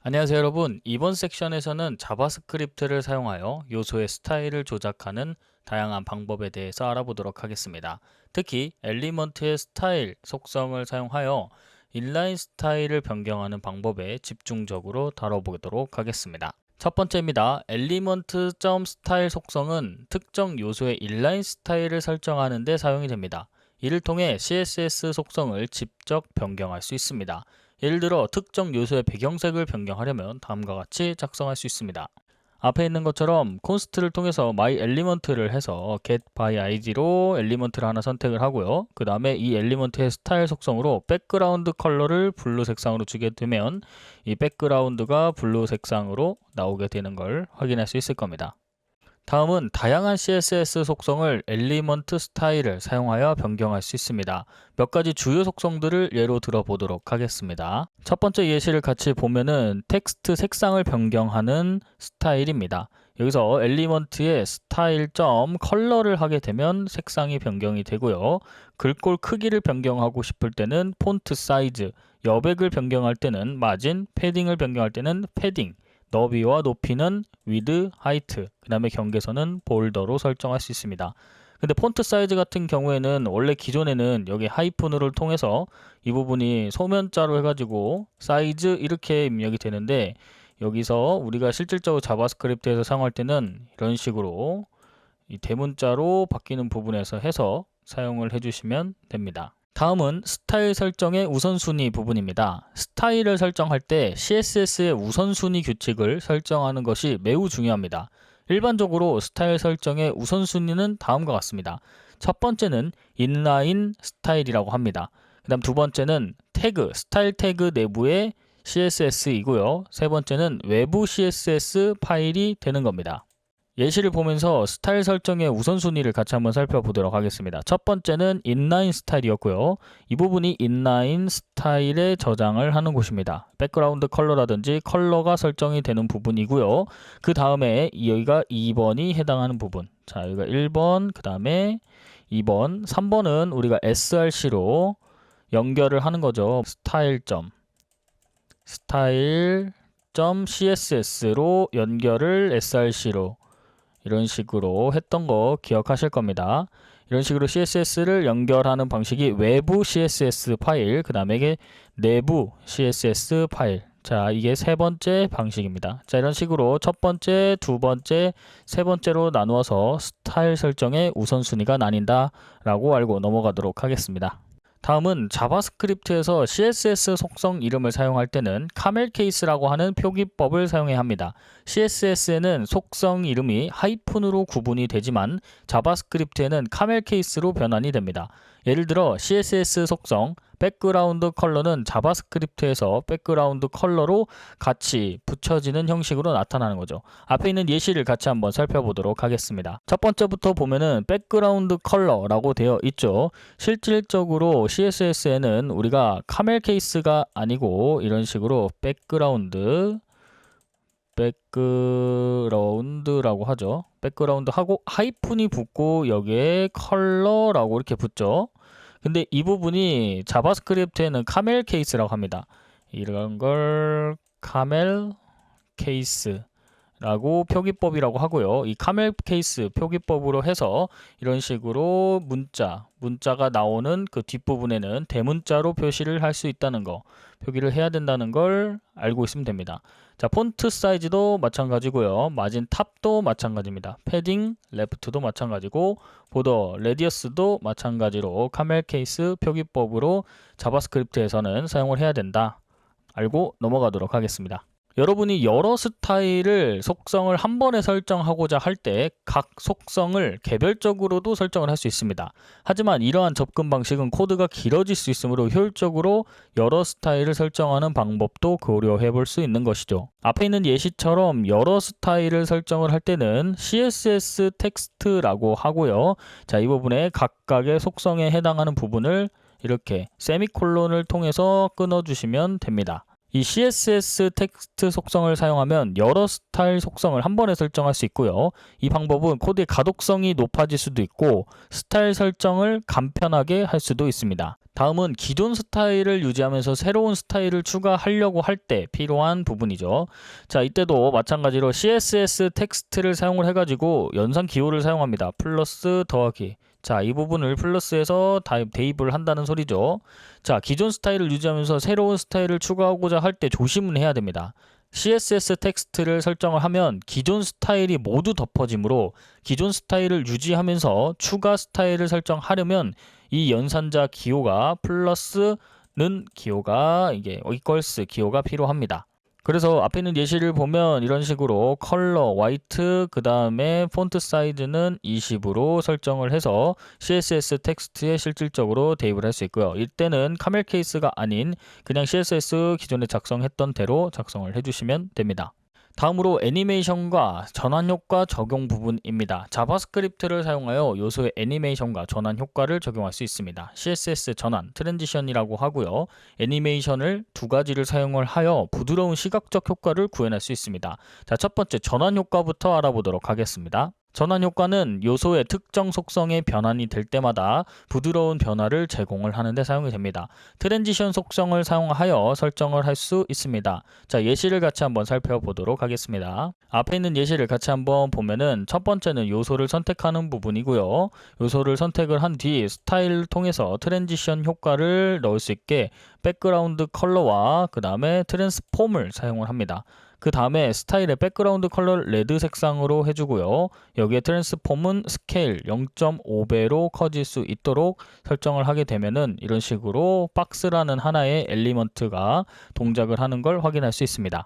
안녕하세요 여러분. 이번 섹션에서는 자바스크립트를 사용하여 요소의 스타일을 조작하는 다양한 방법에 대해서 알아보도록 하겠습니다. 특히 엘리먼트의 스타일 속성을 사용하여 인라인 스타일을 변경하는 방법에 집중적으로 다뤄보도록 하겠습니다. 첫 번째입니다. 엘리먼트.스타일 속성은 특정 요소의 인라인 스타일을 설정하는 데 사용이 됩니다. 이를 통해 CSS 속성을 직접 변경할 수 있습니다. 예를 들어 특정 요소의 배경색을 변경하려면 다음과 같이 작성할 수 있습니다. 앞에 있는 것처럼 콘스트를 통해서 myElement를 해서 getById로 엘리먼트를 하나 선택을 하고요. 그 다음에 이 엘리먼트의 스타일 속성으로 백그라운드 컬러를 블루 색상으로 주게 되면 이 백그라운드가 블루 색상으로 나오게 되는 걸 확인할 수 있을 겁니다. 다음은 다양한 CSS 속성을 엘리먼트 스타일을 사용하여 변경할 수 있습니다. 몇 가지 주요 속성들을 예로 들어보도록 하겠습니다. 첫 번째 예시를 같이 보면은 텍스트 색상을 변경하는 스타일입니다. 여기서 엘리먼트의 스타일.컬러를 하게 되면 색상이 변경이 되고요. 글꼴 크기를 변경하고 싶을 때는 폰트 사이즈, 여백을 변경할 때는 마진, 패딩을 변경할 때는 패딩, 너비와 높이는 width, height, 그 다음에 경계선은 볼더로 설정할 수 있습니다. 근데 폰트 사이즈 같은 경우에는 원래 기존에는 여기 하이픈을 통해서 이 부분이 소면자로 해가지고 사이즈 이렇게 입력이 되는데 여기서 우리가 실질적으로 자바스크립트에서 사용할 때는 이런 식으로 이 대문자로 바뀌는 부분에서 해서 사용을 해주시면 됩니다. 다음은 스타일 설정의 우선순위 부분입니다. 스타일을 설정할 때 CSS의 우선순위 규칙을 설정하는 것이 매우 중요합니다. 일반적으로 스타일 설정의 우선순위는 다음과 같습니다. 첫 번째는 인라인 스타일이라고 합니다. 그 다음 두 번째는 태그, 스타일 태그 내부의 CSS이고요. 세 번째는 외부 CSS 파일이 되는 겁니다. 예시를 보면서 스타일 설정의 우선순위를 같이 한번 살펴보도록 하겠습니다. 첫 번째는 인라인 스타일이었고요. 이 부분이 인라인 스타일에 저장을 하는 곳입니다. 백그라운드 컬러라든지 컬러가 설정이 되는 부분이고요. 그 다음에 여기가 2번이 해당하는 부분. 자, 여기가 1번, 그 다음에 2번, 3번은 우리가 src로 연결을 하는 거죠. 스타일.css로 연결을 src로 이런 식으로 했던 거 기억하실 겁니다. 이런 식으로 CSS를 연결하는 방식이 외부 CSS 파일, 그 다음에 내부 CSS 파일. 자, 이게 세 번째 방식입니다. 자, 이런 식으로 첫 번째, 두 번째, 세 번째로 나누어서 스타일 설정의 우선순위가 나뉜다 라고 알고 넘어가도록 하겠습니다. 다음은 자바스크립트에서 CSS 속성 이름을 사용할 때는 카멜 케이스라고 하는 표기법을 사용해야 합니다. CSS에는 속성 이름이 하이픈으로 구분이 되지만 자바스크립트에는 카멜 케이스로 변환이 됩니다. 예를 들어 CSS 속성 백그라운드 컬러는 자바스크립트에서 백그라운드 컬러로 같이 붙여지는 형식으로 나타나는 거죠. 앞에 있는 예시를 같이 한번 살펴보도록 하겠습니다. 첫 번째부터 보면은 백그라운드 컬러라고 되어 있죠. 실질적으로 CSS에는 우리가 카멜 케이스가 아니고 이런 식으로 백그라운드라고 하죠. 백그라운드 하고 하이픈이 붙고 여기에 컬러라고 이렇게 붙죠. 근데 이 부분이 자바스크립트에는 카멜 케이스라고 합니다. 이런 걸 카멜 케이스라고 표기법이라고 하고요. 이 카멜 케이스 표기법으로 해서 이런 식으로 문자가 나오는 그 뒷부분에는 대문자로 표시를 할 수 있다는 거, 표기를 해야 된다는 걸 알고 있으면 됩니다. 자, 폰트 사이즈도 마찬가지고요. 마진 탑도 마찬가지입니다. 패딩 레프트도 마찬가지고 보더 레디어스도 마찬가지로 카멜 케이스 표기법으로 자바스크립트에서는 사용을 해야 된다. 알고 넘어가도록 하겠습니다. 여러분이 여러 스타일을 속성을 한 번에 설정하고자 할 때 각 속성을 개별적으로도 설정을 할 수 있습니다. 하지만 이러한 접근 방식은 코드가 길어질 수 있으므로 효율적으로 여러 스타일을 설정하는 방법도 고려해 볼 수 있는 것이죠. 앞에 있는 예시처럼 여러 스타일을 설정을 할 때는 CSS 텍스트라고 하고요. 자, 이 부분에 각각의 속성에 해당하는 부분을 이렇게 세미콜론을 통해서 끊어주시면 됩니다. 이 CSS 텍스트 속성을 사용하면 여러 스타일 속성을 한 번에 설정할 수 있고요. 이 방법은 코드의 가독성이 높아질 수도 있고 스타일 설정을 간편하게 할 수도 있습니다. 다음은 기존 스타일을 유지하면서 새로운 스타일을 추가하려고 할 때 필요한 부분이죠. 자, 이때도 마찬가지로 CSS 텍스트를 사용을 해가지고 연산 기호를 사용합니다. 플러스 더하기. 자, 이 부분을 플러스해서 대입을 한다는 소리죠. 자, 기존 스타일을 유지하면서 새로운 스타일을 추가하고자 할 때 조심은 해야 됩니다. CSS 텍스트를 설정을 하면 기존 스타일이 모두 덮어지므로 기존 스타일을 유지하면서 추가 스타일을 설정하려면 이 연산자 기호가 플러스는 기호가 이게 equals 기호가 필요합니다. 그래서 앞에 있는 예시를 보면 이런 식으로 컬러, 화이트, 그 다음에 폰트 사이즈는 20으로 설정을 해서 CSS 텍스트에 실질적으로 대입을 할 수 있고요. 이때는 카멜 케이스가 아닌 그냥 CSS 기존에 작성했던 대로 작성을 해주시면 됩니다. 다음으로 애니메이션과 전환 효과 적용 부분입니다. 자바스크립트를 사용하여 요소의 애니메이션과 전환 효과를 적용할 수 있습니다. CSS 전환, 트랜지션이라고 하고요. 애니메이션을 두 가지를 사용을 하여 부드러운 시각적 효과를 구현할 수 있습니다. 자, 첫 번째 전환 효과부터 알아보도록 하겠습니다. 전환 효과는 요소의 특정 속성의 변환이 될 때마다 부드러운 변화를 제공을 하는데 사용이 됩니다. 트랜지션 속성을 사용하여 설정을 할 수 있습니다. 자, 예시를 같이 한번 살펴보도록 하겠습니다. 앞에 있는 예시를 같이 한번 보면은 첫 번째는 요소를 선택하는 부분이고요. 요소를 선택을 한 뒤 스타일을 통해서 트랜지션 효과를 넣을 수 있게 백그라운드 컬러와 그 다음에 트랜스폼을 사용을 합니다. 그 다음에 스타일의 백그라운드 컬러를 레드 색상으로 해주고요. 여기에 트랜스폼은 스케일 0.5배로 커질 수 있도록 설정을 하게 되면은 이런 식으로 박스라는 하나의 엘리먼트가 동작을 하는 걸 확인할 수 있습니다.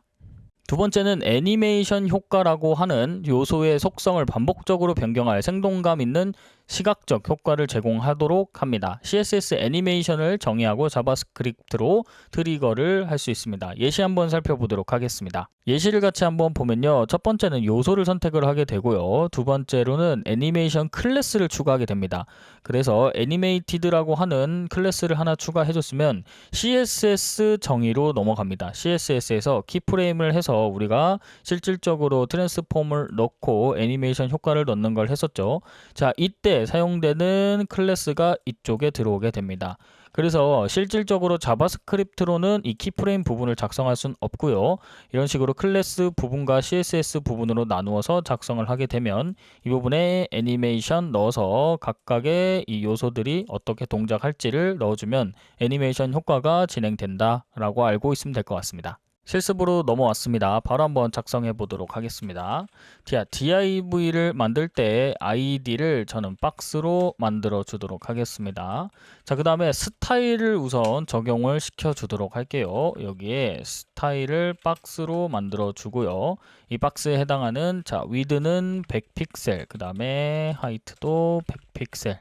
두 번째는 애니메이션 효과라고 하는 요소의 속성을 반복적으로 변경할 생동감 있는 시각적 효과를 제공하도록 합니다. CSS 애니메이션을 정의하고 자바스크립트로 트리거를 할 수 있습니다. 예시 한번 살펴보도록 하겠습니다. 예시를 같이 한번 보면요. 첫 번째는 요소를 선택을 하게 되고요. 두 번째로는 애니메이션 클래스를 추가하게 됩니다. 그래서 애니메이티드라고 하는 클래스를 하나 추가해줬으면 CSS 정의로 넘어갑니다. CSS에서 키프레임을 해서 우리가 실질적으로 트랜스폼을 넣고 애니메이션 효과를 넣는 걸 했었죠. 자, 이때 사용되는 클래스가 이쪽에 들어오게 됩니다. 그래서 실질적으로 자바스크립트로는 이 키프레임 부분을 작성할 수는 없고요. 이런 식으로 클래스 부분과 CSS 부분으로 나누어서 작성을 하게 되면 이 부분에 애니메이션 넣어서 각각의 이 요소들이 어떻게 동작할지를 넣어주면 애니메이션 효과가 진행된다 라고 알고 있으면 될 것 같습니다. 실습으로 넘어왔습니다. 바로 한번 작성해 보도록 하겠습니다. 자, div를 만들 때 id를 저는 박스로 만들어 주도록 하겠습니다. 자, 그 다음에 스타일을 우선 적용을 시켜 주도록 할게요. 여기에 스타일을 박스로 만들어 주고요. 이 박스에 해당하는 자, width는 100픽셀, 그 다음에 하이트도 100픽셀,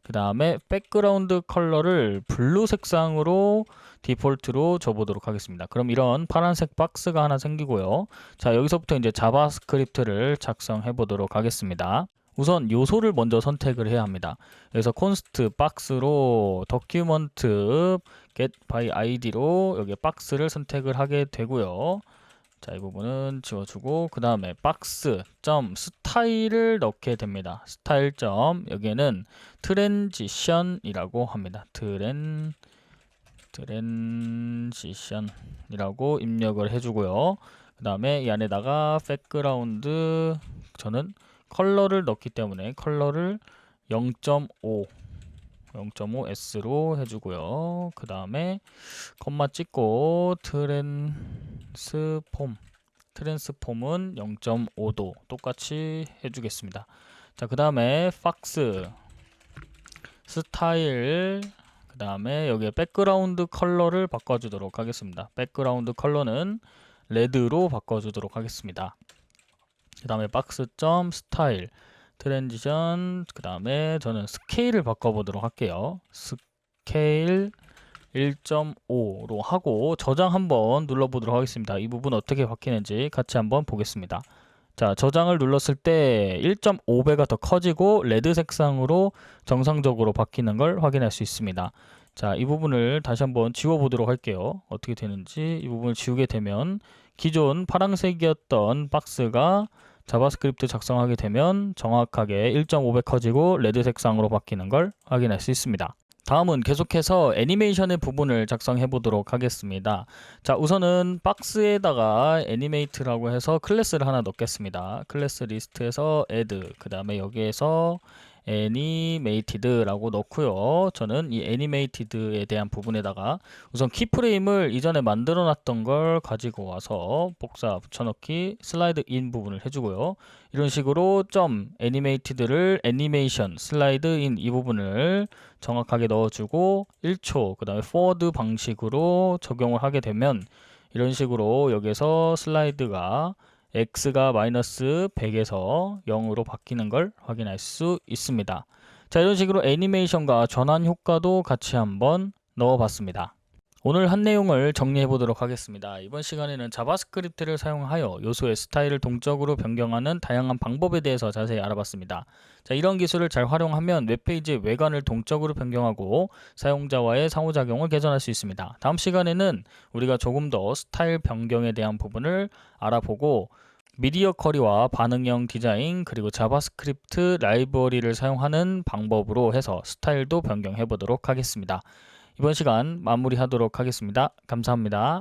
그 다음에 백그라운드 컬러를 블루 색상으로 디폴트로 줘보도록 하겠습니다. 그럼 이런 파란색 박스가 하나 생기고요. 자, 여기서부터 이제 자바스크립트를 작성해 보도록 하겠습니다. 우선 요소를 먼저 선택을 해야 합니다. 그래서 const 박스로 document get by id로 여기 박스를 선택을 하게 되고요. 자, 이 부분은 지워주고 그 다음에 박스 점 스타일을 넣게 됩니다. 스타일 점 여기에는 트랜지션이라고 합니다. 트랜지션이라고 입력을 해주고요. 그 다음에 이 안에다가 백그라운드 저는 컬러를 넣기 때문에 컬러를 0.5S로 해주고요. 그 다음에 콤마 찍고 트랜스폼은 0.5도 똑같이 해주겠습니다. 자, 그 다음에 박스 스타일 그 다음에 여기에 백그라운드 컬러를 바꿔주도록 하겠습니다. 백그라운드 컬러는 레드로 바꿔주도록 하겠습니다. 그 다음에 박스.스타일 트랜지션 그 다음에 저는 스케일을 바꿔보도록 할게요. 스케일 1.5로 하고 저장 한번 눌러보도록 하겠습니다. 이 부분 어떻게 바뀌는지 같이 한번 보겠습니다. 자, 저장을 눌렀을 때 1.5배가 더 커지고 레드 색상으로 정상적으로 바뀌는 걸 확인할 수 있습니다. 자, 이 부분을 다시 한번 지워보도록 할게요. 어떻게 되는지 이 부분을 지우게 되면 기존 파란색이었던 박스가 자바스크립트 작성하게 되면 정확하게 1.5배 커지고 레드 색상으로 바뀌는 걸 확인할 수 있습니다. 다음은 계속해서 애니메이션의 부분을 작성해 보도록 하겠습니다. 자, 우선은 박스에다가 애니메이트라고 해서 클래스를 하나 넣겠습니다. 클래스 리스트에서 add, 그 다음에 여기에서 애니메이티드라고 넣고요. 저는 이 애니메이티드에 대한 부분에다가 우선 키프레임을 이전에 만들어 놨던 걸 가지고 와서 복사 붙여넣기 슬라이드 인 부분을 해주고요. 이런 식으로 점 애니메이티드를 애니메이션 슬라이드 인 이 부분을 정확하게 넣어주고 1초 그 다음에 forward 방식으로 적용을 하게 되면 이런 식으로 여기서 슬라이드가 x가 마이너스 100에서 0으로 바뀌는 걸 확인할 수 있습니다. 자, 이런 식으로 애니메이션과 전환 효과도 같이 한번 넣어봤습니다. 오늘 한 내용을 정리해 보도록 하겠습니다. 이번 시간에는 자바스크립트를 사용하여 요소의 스타일을 동적으로 변경하는 다양한 방법에 대해서 자세히 알아봤습니다. 자, 이런 기술을 잘 활용하면 웹페이지의 외관을 동적으로 변경하고 사용자와의 상호작용을 개선할 수 있습니다. 다음 시간에는 우리가 조금 더 스타일 변경에 대한 부분을 알아보고 미디어 쿼리와 반응형 디자인 그리고 자바스크립트 라이브러리를 사용하는 방법으로 해서 스타일도 변경해 보도록 하겠습니다. 이번 시간 마무리하도록 하겠습니다. 감사합니다.